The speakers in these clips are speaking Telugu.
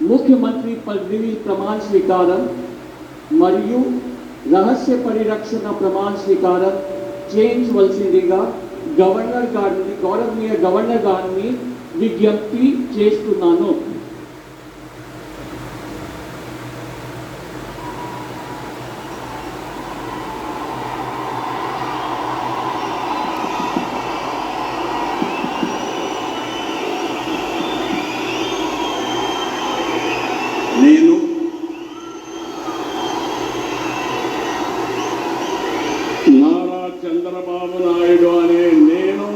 ముఖ్యమంత్రి పదవి ప్రమాణ స్వీకారం మరియు రహస్య పరిరక్షణ ప్రమాణ స్వీకారం చేయించవలసిందిగా గౌరవనీయ గవర్నర్ గారిని విజ్ఞప్తి చేస్తున్నాను. నేను నారా చంద్రబాబు నాయుడు అనే నేను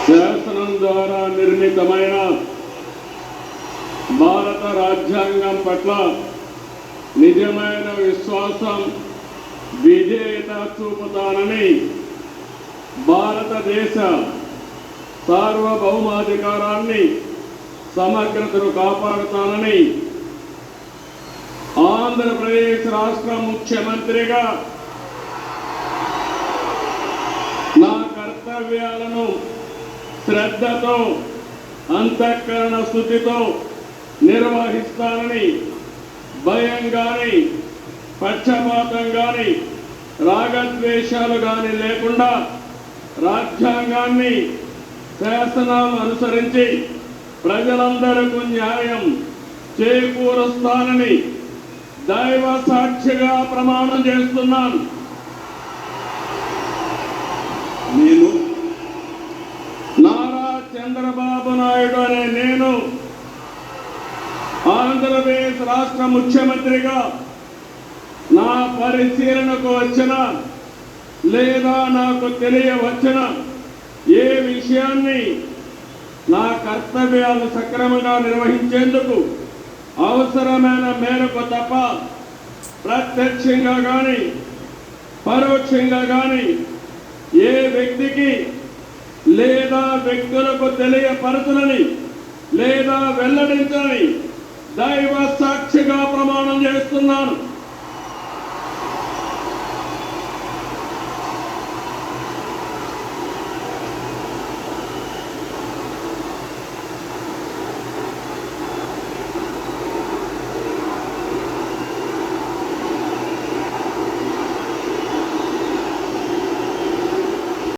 శాసనం ద్వారా నిర్మితమైన భారత రాజ్యాంగం పట్ల నిజమైన విశ్వాసం, విధేయత చూపుతానని, భారతదేశ సార్వభౌమాధికారాన్ని సమగ్రతను కాపాడుతానని, ఆంధ్రప్రదేశ్ రాష్ట్ర ముఖ్యమంత్రిగా నా కర్తవ్యాలను శ్రద్ధతో, అంతఃకరణ స్థుతితో నిర్వహిస్తానని, భయం కానీ, పక్షపాతం కానీ, రాగద్వేషాలు కానీ లేకుండా రాజ్యాంగాన్ని, శాసనాలను అనుసరించి ప్రజలందరికీ న్యాయం చేకూరుస్తానని దైవ సాక్షిగా ప్రమాణం చేస్తున్నాను. నేను నారా చంద్రబాబు నాయుడు అనే నేను ఆంధ్రప్రదేశ్ రాష్ట్ర ముఖ్యమంత్రిగా నా పరిశీలనకు వచ్చిన లేదా నాకు తెలియవచ్చిన ఏ విషయాన్ని నా కర్తవ్యాలు సక్రమంగా నిర్వహించేందుకు అవసరమైన మేరకు తప్ప ప్రత్యక్షంగా కానీ పరోక్షంగా కానీ ఏ వ్యక్తికి లేదా వ్యక్తులకు తెలియపరచులని లేదా వెల్లడించని దైవ సాక్షిగా ప్రమాణం చేస్తున్నాను.